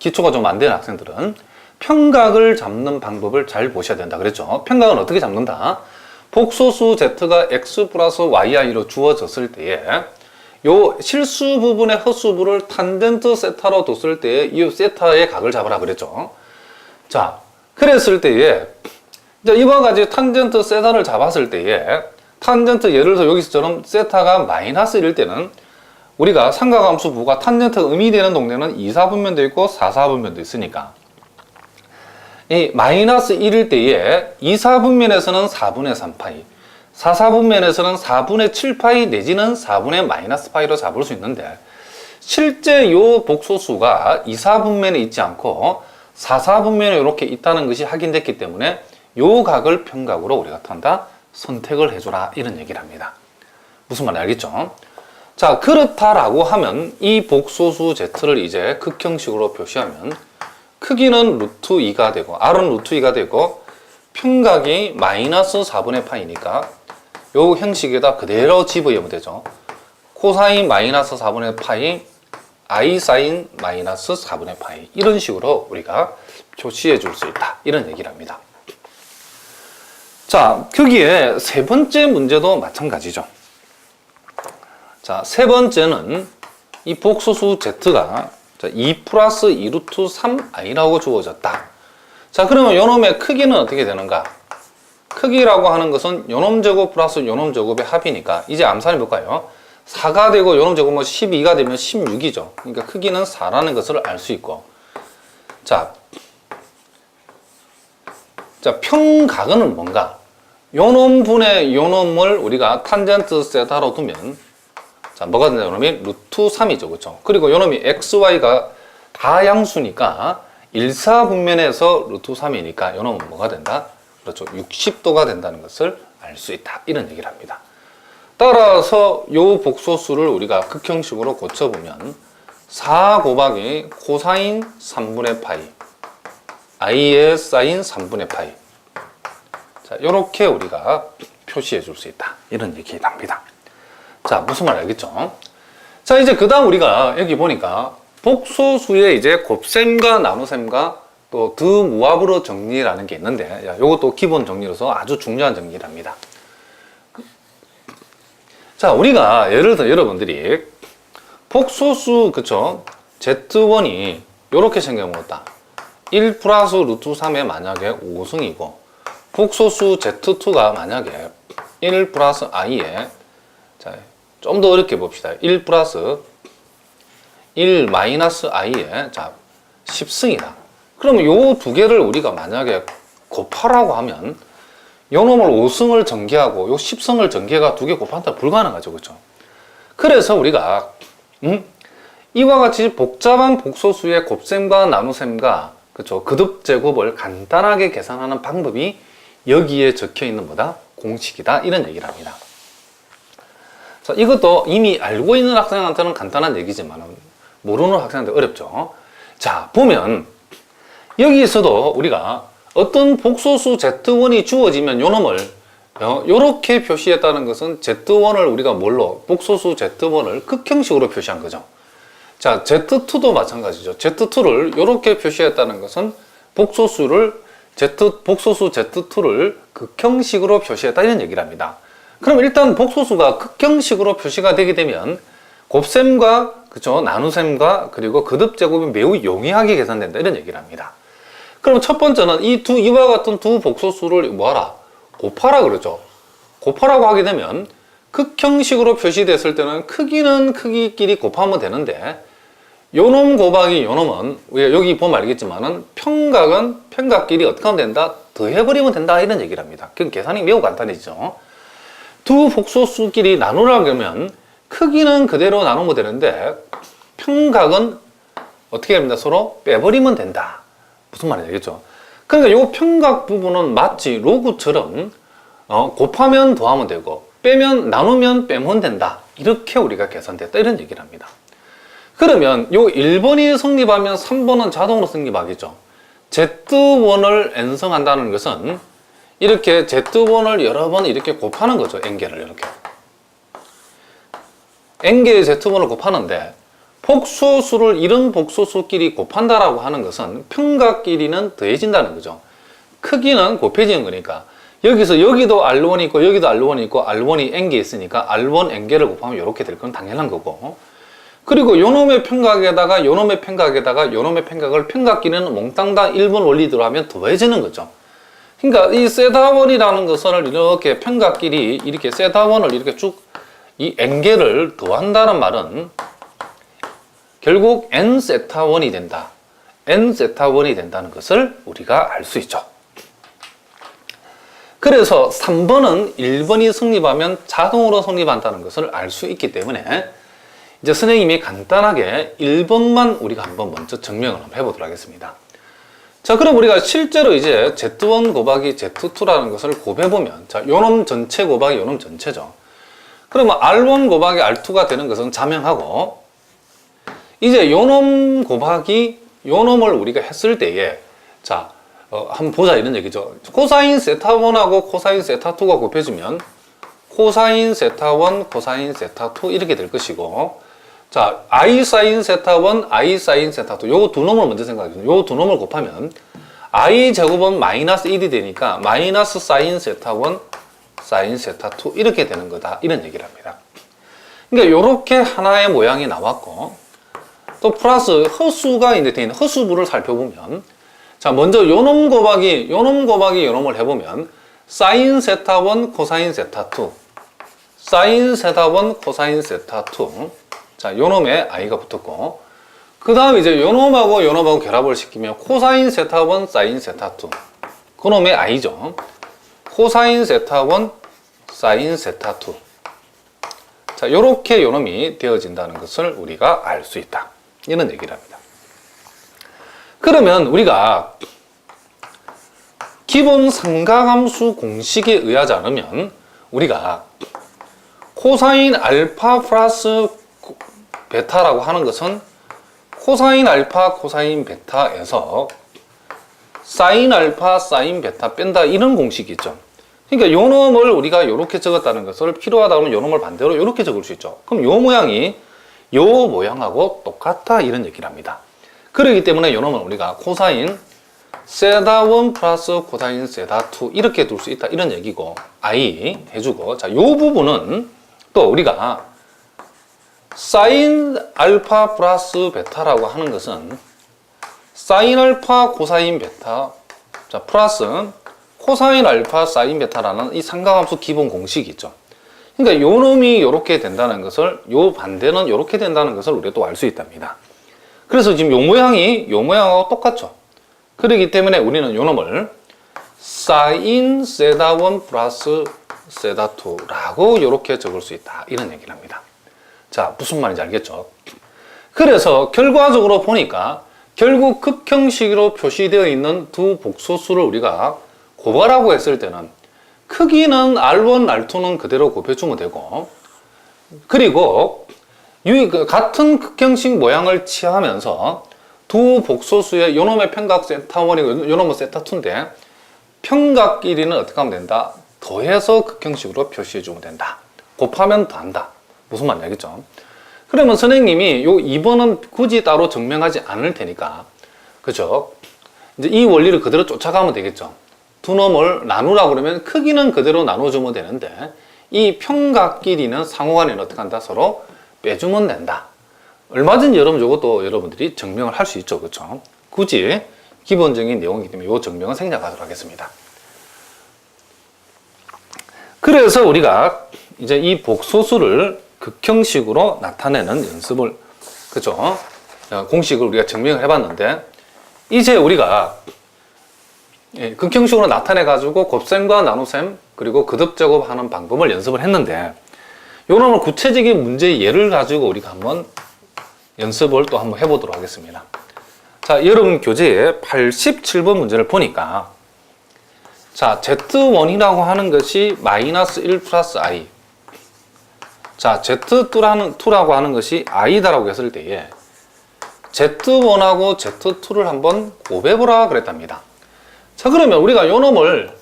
기초가 좀 안 되는 학생들은 평각을 잡는 방법을 잘 보셔야 된다 그랬죠. 평각은 어떻게 잡는다? 복소수 z가 x 플러스 yi로 주어졌을 때에 요 실수 부분의 헛수부를 탄젠트 세타로 뒀을 때에 이 세타의 각을 잡으라 그랬죠. 자, 그랬을 때에 이와 같이 탄젠트 세타를 잡았을 때에 탄젠트 예를 들어서 여기서처럼 세타가 마이너스 1일 때는 우리가 삼각함수 부가 탄젠트가 음이 되는 동네는 2사분면도 있고 4사분면도 있으니까 이 마이너스 1일 때에 2사분면에서는 4분의 3파이 4사분면에서는 4분의 7파이 내지는 4분의 마이너스 파이로 잡을 수 있는데 실제 요 복소수가 2사분면에 있지 않고 4사분면에 이렇게 있다는 것이 확인됐기 때문에 요 각을 평각으로 우리가 한다 선택을 해줘라 이런 얘기를 합니다. 무슨 말인지 알겠죠? 자, 그렇다라고 하면 이 복소수 z를 이제 극형식으로 표시하면 크기는 루트 2가 되고 r은 루트 2가 되고 평각이 마이너스 4분의 파이니까 요 형식에다 그대로 집어넣으면 되죠. 코사인 마이너스 4분의 파이 i 사인 마이너스 4분의 파이 이런 식으로 우리가 표시해 줄 수 있다 이런 얘기를 합니다. 자, 거기에 세 번째 문제도 마찬가지죠. 자, 세 번째는 이 복소수 z가 2 플러스 2 루트 3i라고 주어졌다. 자, 그러면 요놈의 크기는 어떻게 되는가? 크기라고 하는 것은 요놈 제곱 플러스 요놈 제곱의 합이니까 이제 암산해 볼까요? 4가 되고 요놈 제곱은 12가 되면 16이죠. 그러니까 크기는 4라는 것을 알 수 있고 자, 평각은 뭔가? 요놈 분의 요놈을 우리가 탄젠트 세타로 두면 자, 뭐가 된다? 요놈이 루트 3이죠. 그렇죠? 그리고 요놈이 xy가 다양수니까 1사분면에서 루트 3이니까 요놈은 뭐가 된다? 그렇죠. 60도가 된다는 것을 알 수 있다. 이런 얘기를 합니다. 따라서 요 복소수를 우리가 극형식으로 고쳐보면 4 곱하기 코사인 3분의 파이 i의 사인 3분의 파이 자, 요렇게 우리가 표시해 줄 수 있다. 이런 얘기를 합니다. 자, 무슨 말 알겠죠? 자, 이제 그 다음 우리가 여기 보니까 복소수의 이제 곱셈과 나눗셈과 또 드무합으로 정리라는 게 있는데, 요것도 기본 정리로서 아주 중요한 정리랍니다. 자, 우리가 예를 들어 여러분들이 복소수, 그쵸? Z1이 요렇게 생겨먹었다. 1 플러스 루트 3에 만약에 5승이고, 복소수 Z2가 만약에 1 플러스 i에 자, 좀 더 어렵게 봅시다. 1 플러스 1 마이너스 i에 자, 10승이다. 그러면 요 두 개를 우리가 만약에 곱하라고 하면 요 놈을 5승을 전개하고 요 10승을 전개가 두 개 곱한다 불가능하죠. 그렇죠? 그래서 우리가 이와 같이 복잡한 복소수의 곱셈과 나눗셈과 그렇죠? 그듭 제곱을 간단하게 계산하는 방법이 여기에 적혀 있는 뭐다? 공식이다. 이런 얘기를 합니다. 자, 이것도 이미 알고 있는 학생한테는 간단한 얘기지만 모르는 학생한테 어렵죠. 자, 보면 여기서도 우리가 어떤 복소수 Z1이 주어지면 요놈을 요렇게 표시했다는 것은 Z1을 우리가 뭘로? 복소수 Z1을 극형식으로 표시한 거죠. 자, Z2도 마찬가지죠. Z2를 요렇게 표시했다는 것은 복소수 Z2를 극형식으로 표시했다 이런 얘기를 합니다. 그럼 일단 복소수가 극형식으로 표시가 되게 되면 곱셈과 그쵸 나눗셈과 그리고 그듭 제곱이 매우 용이하게 계산된다 이런 얘기를 합니다. 그럼 첫 번째는 이와 같은 두 복소수를 뭐하라? 곱하라 그러죠. 곱하라고 하게 되면 극형식으로 표시됐을 때는 크기는 크기끼리 곱하면 되는데 요놈 곱하기 요놈은 여기 보면 알겠지만은 평각은 평각끼리 어떻게 하면 된다? 더해버리면 된다 이런 얘기를 합니다. 그 계산이 매우 간단해지죠. 두 복소수끼리 나누라고 하면 크기는 그대로 나누면 되는데 평각은 어떻게 합니다? 서로 빼버리면 된다. 무슨 말인지 알겠죠? 그러니까 요 평각 부분은 마치 로그처럼 곱하면 더하면 되고 빼면 나누면 빼면 된다. 이렇게 우리가 계산됐다 이런 얘기를 합니다. 그러면 요 1번이 성립하면 3번은 자동으로 성립하겠죠. Z1을 N성한다는 것은 이렇게 Z1을 여러 번 이렇게 곱하는 거죠. N개를 이렇게. N개의 Z1을 곱하는데 복소수를 이런 복소수끼리 곱한다라고 하는 것은 평각끼리는 더해진다는 거죠. 크기는 곱해지는 거니까 여기서 여기도 R1이 있고 여기도 R1이 있고 R1이 N개 있으니까 R1 N개를 곱하면 이렇게 될 건 당연한 거고, 그리고 요놈의 평각에다가 요놈의 평각에다가 요놈의 평각을 평각끼리는 몽땅 다 1번 원리대로 하면 더해지는 거죠. 그러니까 이 세타원이라는 것을 이렇게 평각끼리 이렇게 세타원을 이렇게 쭉 이 N개를 더한다는 말은 결국 N세타원이 된다. N세타원이 된다는 것을 우리가 알 수 있죠. 그래서 3번은 1번이 성립하면 자동으로 성립한다는 것을 알 수 있기 때문에 이제 선생님이 간단하게 1번만 우리가 한번 먼저 증명을 한번 해보도록 하겠습니다. 자, 그럼 우리가 실제로 이제 Z1 곱하기 Z2라는 것을 곱해보면, 자, 요놈 전체 곱하기 요놈 전체죠. 그러면 R1 곱하기 R2가 되는 것은 자명하고, 이제 요놈 곱하기 요놈을 우리가 했을 때에, 자, 한번 보자 이런 얘기죠. 코사인 세타1하고 코사인 세타2가 곱해지면 코사인 세타1, 코사인 세타2 이렇게 될 것이고, 자, I 사인 세타1, I 사인 세타2 요 두 놈을 먼저 생각해요. 요 두 놈을 곱하면 I 제곱은 마이너스 1이 되니까 마이너스 사인 세타1, 사인 세타2 이렇게 되는 거다, 이런 얘기를 합니다. 그러니까 요렇게 하나의 모양이 나왔고, 또 플러스 허수가 이제 되어 있는 허수부를 살펴보면, 자, 먼저 요놈 곱하기 요놈을 해보면 사인 세타1, 코사인 세타2, 사인 세타1, 코사인 세타2, 자, 요놈에 i가 붙었고, 그 다음 이제 요놈하고 요놈하고 결합을 시키면 코사인 세타1, 사인 세타2, 그놈의 i죠. 코사인 세타1, 사인 세타2. 자, 요렇게 요놈이 되어진다는 것을 우리가 알 수 있다, 이런 얘기를 합니다. 그러면 우리가 기본 삼각함수 공식에 의하지 않으면 우리가 코사인 알파 플러스 베타라고 하는 것은 코사인 알파, 코사인 베타에서 사인 알파, 사인 베타 뺀다, 이런 공식이 있죠. 그러니까 요 놈을 우리가 이렇게 적었다는 것을 필요하다 그러면 요 놈을 반대로 이렇게 적을 수 있죠. 그럼 요 모양이 요 모양하고 똑같다, 이런 얘기를 합니다. 그렇기 때문에 요 놈은 우리가 코사인 세타1 플러스 코사인 세타2 이렇게 둘 수 있다, 이런 얘기고, i 해주고, 자, 요 부분은 또 우리가 사인 알파 플러스 베타라고 하는 것은 사인 알파 코사인 베타, 자, 플러스 코사인 알파 사인 베타라는 이 삼각함수 기본 공식이 있죠. 그러니까 요 놈이 요렇게 된다는 것을, 요 반대는 요렇게 된다는 것을 우리가 또 알 수 있답니다. 그래서 지금 요 모양이 요 모양하고 똑같죠. 그렇기 때문에 우리는 요 놈을 사인 세타1 플러스 세타2라고 요렇게 적을 수 있다, 이런 얘기를 합니다. 자, 무슨 말인지 알겠죠? 그래서 결과적으로 보니까 결국 극형식으로 표시되어 있는 두 복소수를 우리가 곱하라고 했을 때는 크기는 R1, R2는 그대로 곱해주면 되고, 그리고 같은 극형식 모양을 취하면서 두 복소수의 요놈의 평각 세타1이고 요놈은 세타2인데 평각끼리는 어떻게 하면 된다? 더해서 극형식으로 표시해주면 된다. 곱하면 더한다. 무슨 말인지 알겠죠? 그러면 선생님이 요 2번은 굳이 따로 증명하지 않을 테니까, 그죠? 이제 이 원리를 그대로 쫓아가면 되겠죠? 두 놈을 나누라고 그러면 크기는 그대로 나눠주면 되는데 이 평각끼리는 상호간에 어떻게 한다? 서로 빼주면 된다. 얼마든지 여러분 이것도 여러분들이 증명을 할 수 있죠, 그렇죠? 굳이 기본적인 내용이기 때문에 이 증명은 생략하도록 하겠습니다. 그래서 우리가 이제 이 복소수를 극형식으로 나타내는 연습을, 그죠? 공식을 우리가 증명을 해봤는데, 이제 우리가 극형식으로 나타내 가지고 곱셈과 나눗셈 그리고 거듭제곱 하는 방법을 연습을 했는데, 요놈을 구체적인 문제 예를 가지고 우리가 한번 연습을 또 한번 해보도록 하겠습니다. 자, 여러분 교재에 87번 문제를 보니까, 자, Z1이라고 하는 것이 마이너스 1 플러스 I, 자, Z2라고 하는 것이 I다라고 했을 때에 Z1하고 Z2를 한번 곱해보라 그랬답니다. 자, 그러면 우리가 요 놈을,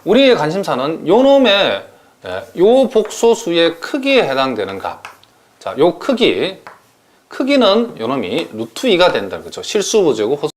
우리의 관심사는 요 놈의 요 복소수의 크기에 해당되는 값, 자, 요 크기, 크기는 요놈이 루트 2가 된다. 그죠? 실수부재고